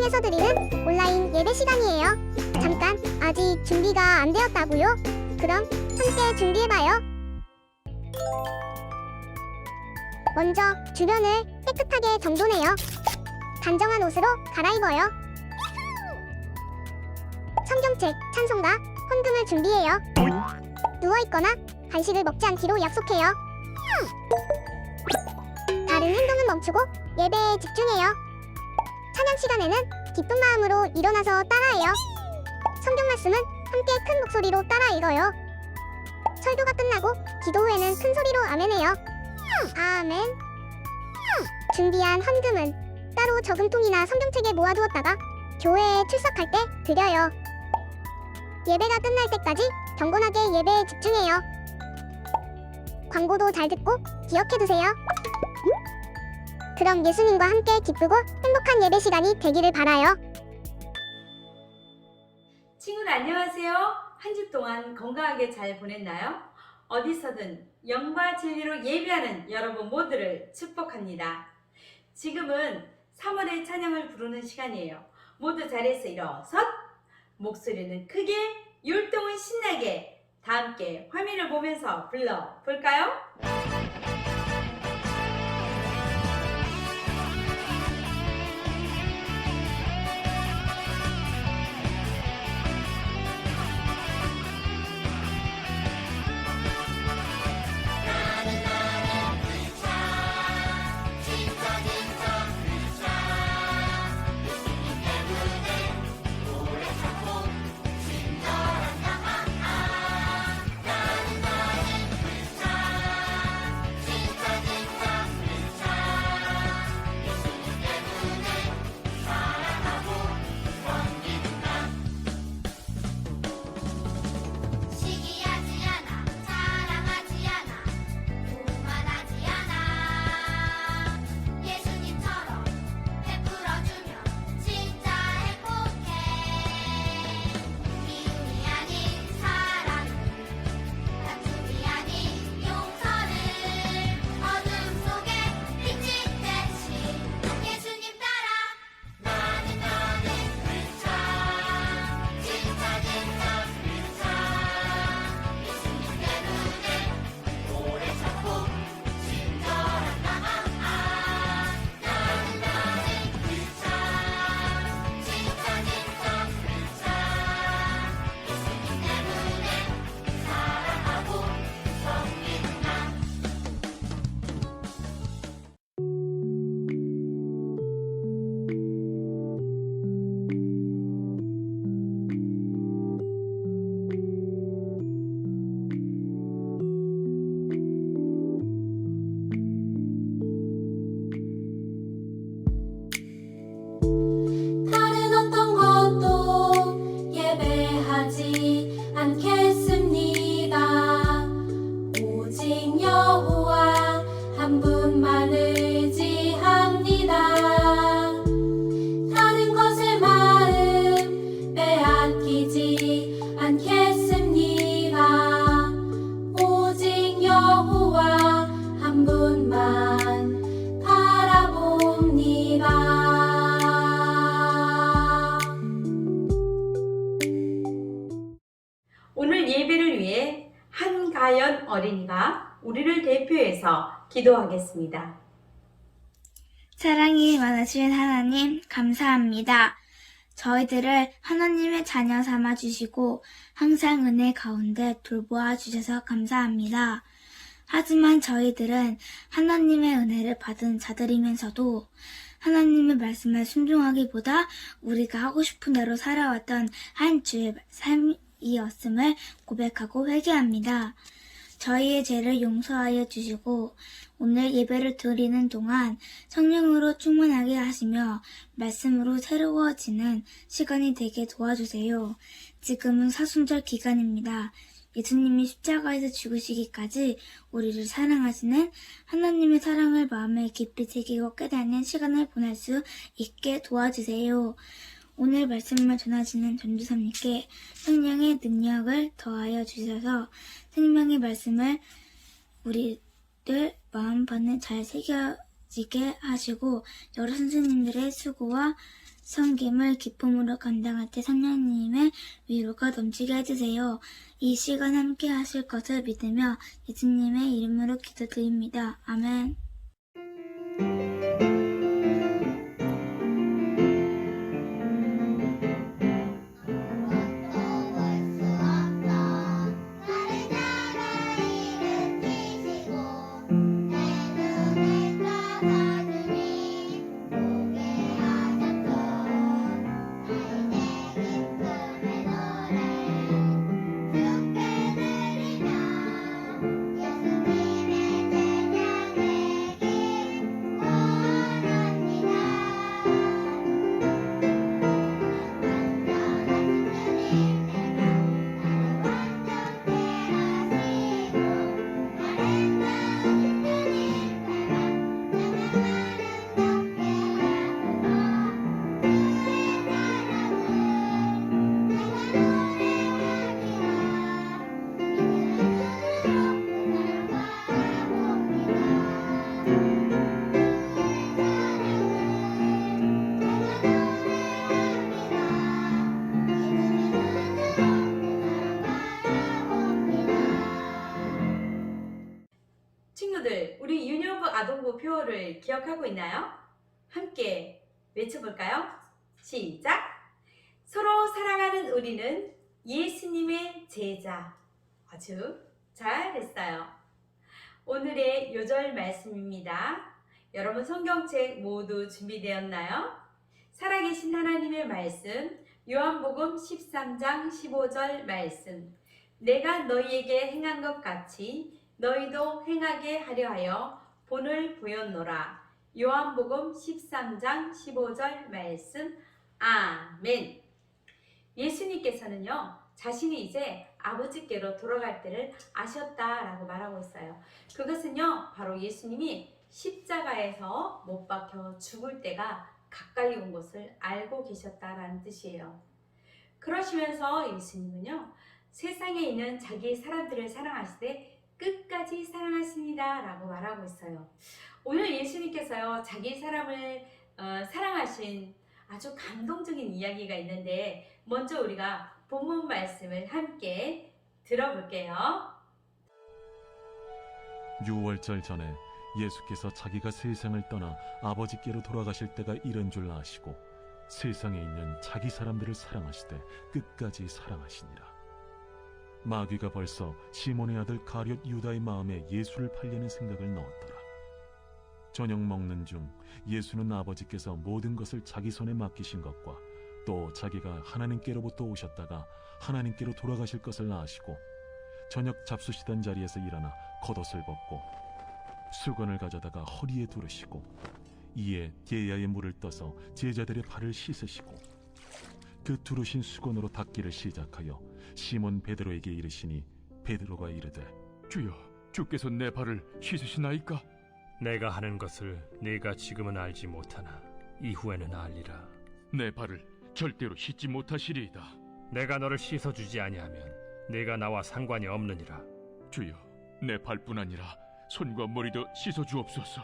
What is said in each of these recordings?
통해서 드리는 온라인 예배 시간이에요. 잠깐, 아직 준비가 안 되었다고요? 그럼 함께 준비해봐요. 먼저 주변을 깨끗하게 정돈해요. 단정한 옷으로 갈아입어요. 성경책, 찬송가, 헌금을 준비해요. 누워있거나 간식을 먹지 않기로 약속해요. 다른 행동은 멈추고 예배에 집중해요. 찬양 시간에는 기쁜 마음으로 일어나서 따라해요. 성경 말씀은 함께 큰 목소리로 따라 읽어요. 설교가 끝나고 기도 후에는 큰 소리로 아멘해요. 아멘. 준비한 헌금은 따로 저금통이나 성경책에 모아두었다가 교회에 출석할 때 드려요. 예배가 끝날 때까지 경건하게 예배에 집중해요. 광고도 잘 듣고 기억해두세요. 그럼 예수님과 함께 기쁘고 행복한 예배 시간이 되기를 바라요. 친구들 안녕하세요. 한 주 동안 건강하게 잘 보냈나요? 어디서든 영과 진리로 예배하는 여러분 모두를 축복합니다. 지금은 3월의 찬양을 부르는 시간이에요. 모두 자리에서 일어서 목소리는 크게, 율동은 신나게 다 함께 화면을 보면서 불러볼까요? 오늘 예배를 위해 한가연 어린이가 우리를 대표해서 기도하겠습니다. 사랑이 많으신 하나님, 감사합니다. 저희들을 하나님의 자녀 삼아 주시고 항상 은혜 가운데 돌보아 주셔서 감사합니다. 하지만 저희들은 하나님의 은혜를 받은 자들이면서도 하나님의 말씀에 순종하기보다 우리가 하고 싶은 대로 살아왔던 한 주의 삶이었음을 고백하고 회개합니다. 저희의 죄를 용서하여 주시고 오늘 예배를 드리는 동안 성령으로 충만하게 하시며 말씀으로 새로워지는 시간이 되게 도와주세요. 지금은 사순절 기간입니다. 예수님이 십자가에서 죽으시기까지 우리를 사랑하시는 하나님의 사랑을 마음에 깊이 새기고 깨닫는 시간을 보낼 수 있게 도와주세요. 오늘 말씀을 전하시는 전도사님께 성령의 능력을 더하여 주셔서 생명의 말씀을 우리들 마음판에 잘 새겨지게 이루어지게 하시고 여러 선생님들의 수고와 섬김을 기쁨으로 감당할 때 성령님의 위로가 넘치게 해주세요. 이 시간 함께 하실 것을 믿으며 예수님의 이름으로 기도드립니다. 아멘. 친구들, 우리 유년부 아동부 표어를 기억하고 있나요? 함께 외쳐볼까요? 시작! 서로 사랑하는 우리는 예수님의 제자. 아주 잘했어요. 오늘의 요절 말씀입니다. 여러분 성경책 모두 준비되었나요? 살아계신 하나님의 말씀, 요한복음 13장 15절 말씀. 내가 너희에게 행한 것 같이 너희도 행하게 하려 하여 본을 보였노라. 요한복음 13장 15절 말씀. 아멘. 예수님께서는요, 자신이 이제 아버지께로 돌아갈 때를 아셨다라고 말하고 있어요. 그것은요, 바로 예수님이 십자가에서 못 박혀 죽을 때가 가까이 온 것을 알고 계셨다라는 뜻이에요. 그러시면서 예수님은요, 세상에 있는 자기 사람들을 사랑하시되 끝까지 사랑하십니다 라고 말하고 있어요. 오늘 예수님께서요, 자기 사람을 사랑하신 아주 감동적인 이야기가 있는데, 먼저 우리가 본문 말씀을 함께 들어볼게요. 유월절 전에 예수께서 자기가 세상을 떠나 아버지께로 돌아가실 때가 이른 줄 아시고 세상에 있는 자기 사람들을 사랑하시되 끝까지 사랑하시니라. 마귀가 벌써 시몬의 아들 가룟 유다의 마음에 예수를 팔려는 생각을 넣었더라. 저녁 먹는 중 예수는 아버지께서 모든 것을 자기 손에 맡기신 것과 또 자기가 하나님께로부터 오셨다가 하나님께로 돌아가실 것을 아시고 저녁 잡수시던 자리에서 일어나 겉옷을 벗고 수건을 가져다가 허리에 두르시고 이에 게야에 물을 떠서 제자들의 발을 씻으시고 그 두르신 수건으로 닦기를 시작하여 시몬 베드로에게 이르시니 베드로가 이르되 주여, 주께서 내 발을 씻으시나이까? 내가 하는 것을 네가 지금은 알지 못하나 이후에는 알리라. 내 발을 절대로 씻지 못하시리이다. 내가 너를 씻어주지 아니하면 네가 나와 상관이 없느니라. 주여, 내 발뿐 아니라 손과 머리도 씻어주옵소서.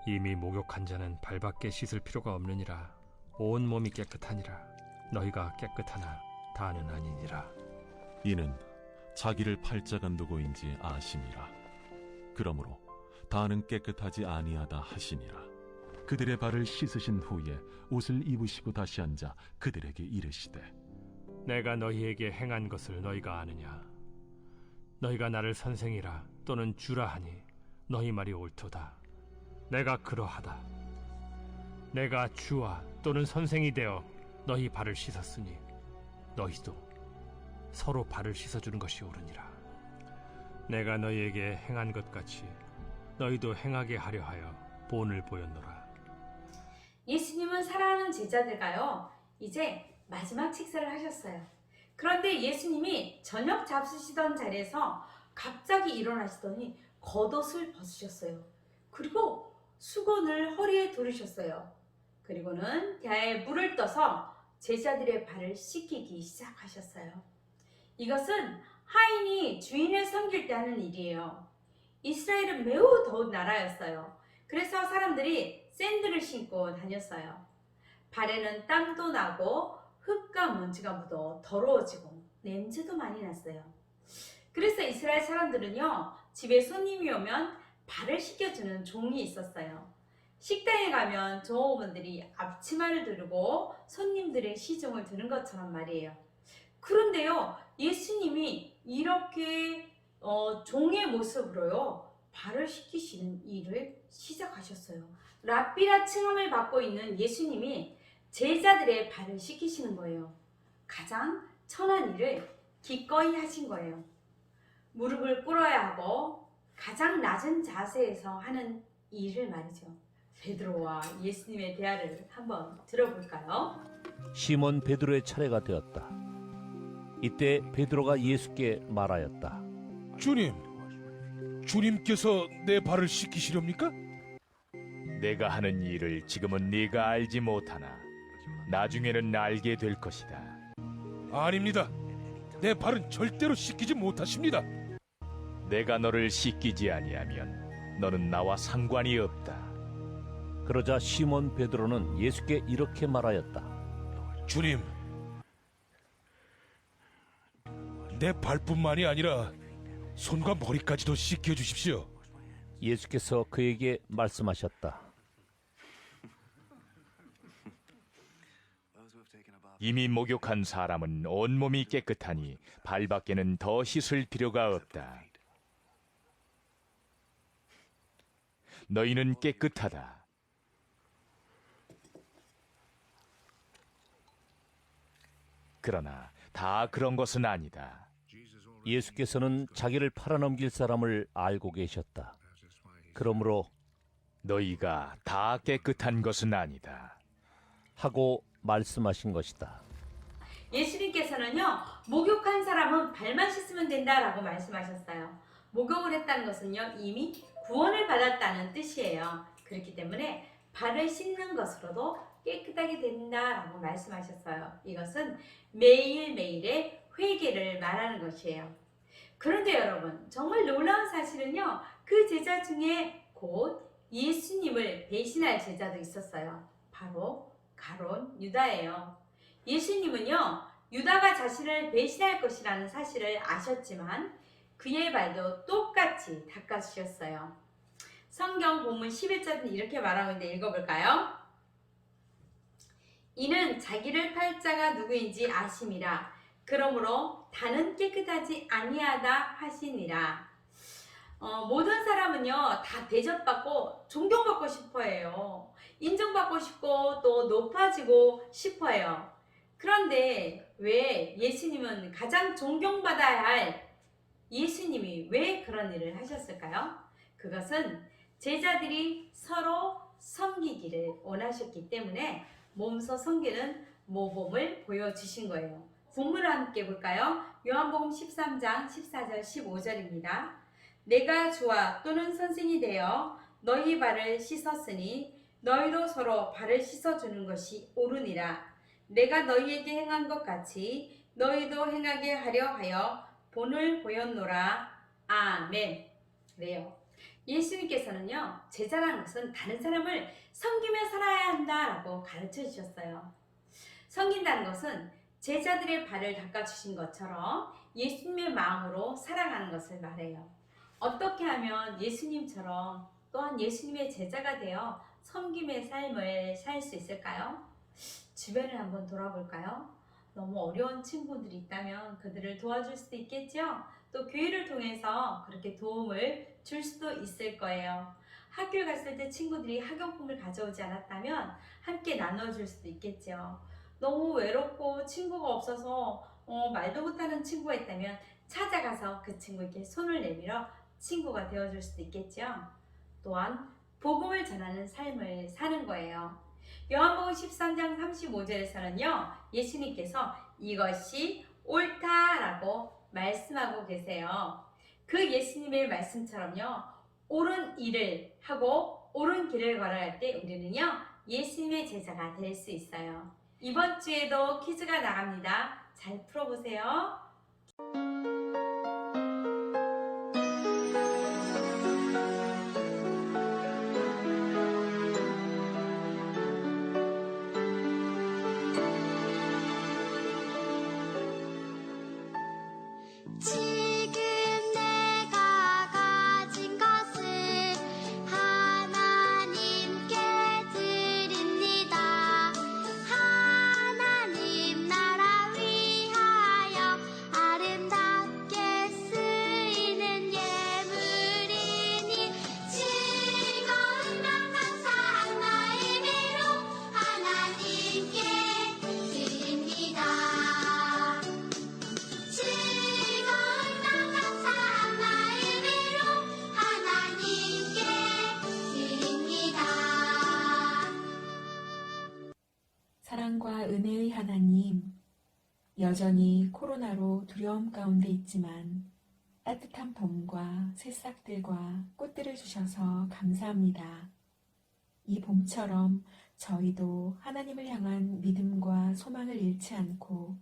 이미 목욕한 자는 발밖에 씻을 필요가 없느니라. 온 몸이 깨끗하니라. 너희가 깨끗하나 다는 아니니라. 이는 자기를 팔자가 누구인지 아심이라. 그러므로 다는 깨끗하지 아니하다 하시니라. 그들의 발을 씻으신 후에 옷을 입으시고 다시 앉아 그들에게 이르시되 내가 너희에게 행한 것을 너희가 아느냐? 너희가 나를 선생이라 또는 주라 하니 너희 말이 옳도다. 내가 그러하다. 내가 주와 또는 선생이 되어 너희 발을 씻었으니 너희도 서로 발을 씻어주는 것이 옳으니라. 내가 너희에게 행한 것 같이 너희도 행하게 하려 하여 본을 보였노라. 예수님은 사랑하는 제자들과요, 이제 마지막 식사를 하셨어요. 그런데 예수님이 저녁 잡수시던 자리에서 갑자기 일어나시더니 겉옷을 벗으셨어요. 그리고 수건을 허리에 두르셨어요. 그리고는 대야에 물을 떠서 제자들의 발을 씻기기 시작하셨어요. 이것은 하인이 주인을 섬길 때 하는 일이에요. 이스라엘은 매우 더운 나라였어요. 그래서 사람들이 샌들을 신고 다녔어요. 발에는 땀도 나고 흙과 먼지가 묻어 더러워지고 냄새도 많이 났어요. 그래서 이스라엘 사람들은요, 집에 손님이 오면 발을 씻겨주는 종이 있었어요. 식당에 가면 종업원들이 앞치마를 두르고 손님들의 시중을 드는 것처럼 말이에요. 그런데요, 예수님이 이렇게 종의 모습으로요, 발을 씻기시는 일을 시작하셨어요. 랍비라 칭함을 받고 있는 예수님이 제자들의 발을 씻기시는 거예요. 가장 천한 일을 기꺼이 하신 거예요. 무릎을 꿇어야 하고 가장 낮은 자세에서 하는 일을 말이죠. 베드로와 예수님의 대화를 한번 들어볼까요? 시몬 베드로의 차례가 되었다. 이때 베드로가 예수께 말하였다. 주님께서 내 발을 씻기시렵니까? 내가 하는 일을 지금은 네가 알지 못하나 나중에는 알게 될 것이다. 아닙니다. 내 발은 절대로 씻기지 못하십니다. 내가 너를 씻기지 아니하면 너는 나와 상관이 없다. 그러자 시몬 베드로는 예수께 이렇게 말하였다. 주님, 내 발뿐만이 아니라 손과 머리까지도 씻겨 주십시오. 예수께서 그에게 말씀하셨다. 이미 목욕한 사람은 온몸이 깨끗하니 발밖에는 더 씻을 필요가 없다. 너희는 깨끗하다. 그러나 다 그런 것은 아니다. 예수께서는 자기를 팔아넘길 사람을 알고 계셨다. 그러므로 너희가 다 깨끗한 것은 아니다. 하고 말씀하신 것이다. 예수님께서는요, 목욕한 사람은 발만 씻으면 된다라고 말씀하셨어요. 목욕을 했다는 것은요, 이미 구원을 받았다는 뜻이에요. 그렇기 때문에 발을 씻는 것으로도 깨끗하게 된다라고 말씀하셨어요. 이것은 매일매일의 회개를 말하는 것이에요. 그런데 여러분, 정말 놀라운 사실은요, 그 제자 중에 곧 예수님을 배신할 제자도 있었어요. 바로 가룟 유다예요. 예수님은요, 유다가 자신을 배신할 것이라는 사실을 아셨지만 그의 발도 똑같이 닦아주셨어요. 성경 본문 11절은 이렇게 말하고 있는데 읽어볼까요? 이는 자기를 팔 자가 누구인지 아심이라. 그러므로 다는 깨끗하지 아니하다 하시니라. 모든 사람은요, 다 대접받고 존경받고 싶어해요. 인정받고 싶고 또 높아지고 싶어해요. 그런데 왜 예수님은 가장 존경받아야 할 예수님이 왜 그런 일을 하셨을까요? 그것은 제자들이 서로 섬기기를 원하셨기 때문에 몸소 섬기는 모범을 보여주신 거예요. 본문을 함께 볼까요? 요한복음 13장 14절 15절입니다. 내가 주와 또는 선생이 되어 너희 발을 씻었으니 너희도 서로 발을 씻어주는 것이 옳으니라. 내가 너희에게 행한 것 같이 너희도 행하게 하려 하여 본을 보였노라. 아멘. 그래요. 예수님께서는요, 제자라는 것은 다른 사람을 섬기며 살아야 한다라고 가르쳐 주셨어요. 섬긴다는 것은 제자들의 발을 닦아주신 것처럼 예수님의 마음으로 살아가는 것을 말해요. 어떻게 하면 예수님처럼 또한 예수님의 제자가 되어 섬김의 삶을 살 수 있을까요? 주변을 한번 돌아볼까요? 너무 어려운 친구들이 있다면 그들을 도와줄 수도 있겠죠? 또 교회를 통해서 그렇게 도움을 줄 수도 있을 거예요. 학교에 갔을 때 친구들이 학용품을 가져오지 않았다면 함께 나눠줄 수도 있겠죠. 너무 외롭고 친구가 없어서 말도 못하는 친구가 있다면 찾아가서 그 친구에게 손을 내밀어 친구가 되어줄 수도 있겠죠. 또한 복음을 전하는 삶을 사는 거예요. 요한복음 13장 35절에서는요, 예수님께서 이것이 옳다라고 말씀하고 계세요. 그 예수님의 말씀처럼요, 옳은 일을 하고 옳은 길을 걸어갈 때 우리는요, 예수님의 제자가 될 수 있어요. 이번 주에도 퀴즈가 나갑니다. 잘 풀어보세요. 은혜의 하나님, 여전히 코로나로 두려움 가운데 있지만 따뜻한 봄과 새싹들과 꽃들을 주셔서 감사합니다. 이 봄처럼 저희도 하나님을 향한 믿음과 소망을 잃지 않고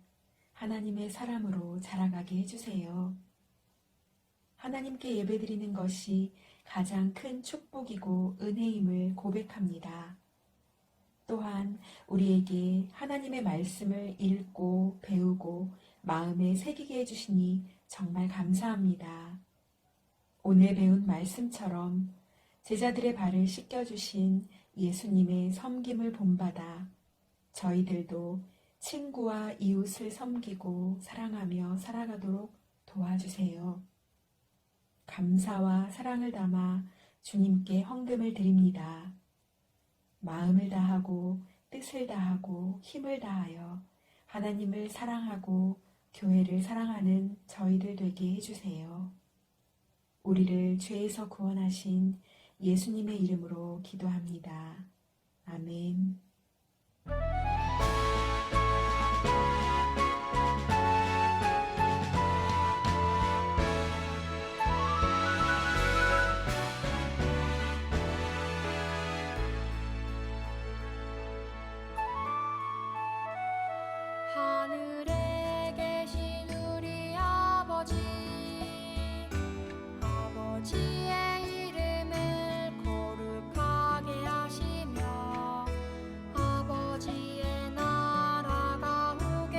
하나님의 사람으로 자라가게 해주세요. 하나님께 예배드리는 것이 가장 큰 축복이고 은혜임을 고백합니다. 또한 우리에게 하나님의 말씀을 읽고 배우고 마음에 새기게 해주시니 정말 감사합니다. 오늘 배운 말씀처럼 제자들의 발을 씻겨주신 예수님의 섬김을 본받아 저희들도 친구와 이웃을 섬기고 사랑하며 살아가도록 도와주세요. 감사와 사랑을 담아 주님께 헌금을 드립니다. 마음을 다하고 뜻을 다하고 힘을 다하여 하나님을 사랑하고 교회를 사랑하는 저희들 되게 해주세요. 우리를 죄에서 구원하신 예수님의 이름으로 기도합니다. 아멘. 하늘에 계신 우리 아버지, 아버지의 이름을 거룩하게 하시며 아버지의 나라가 오게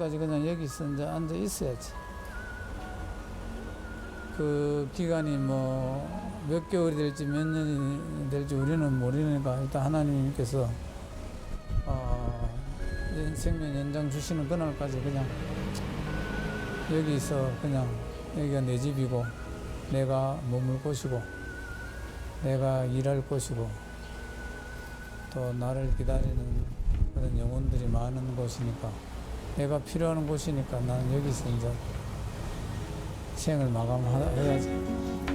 때까지 그냥 여기서 이제 앉아 있어야지. 그 기간이 뭐 몇 개월이 될지 몇 년이 될지 우리는 모르니까 일단 하나님께서 생명 연장 주시는 그날까지 그냥 여기서 그냥 여기가 내 집이고 내가 머물 곳이고 내가 일할 곳이고 또 나를 기다리는 그런 영혼들이 많은 곳이니까 내가 필요한 곳이니까 나는 여기서 이제 생을 마감해야지.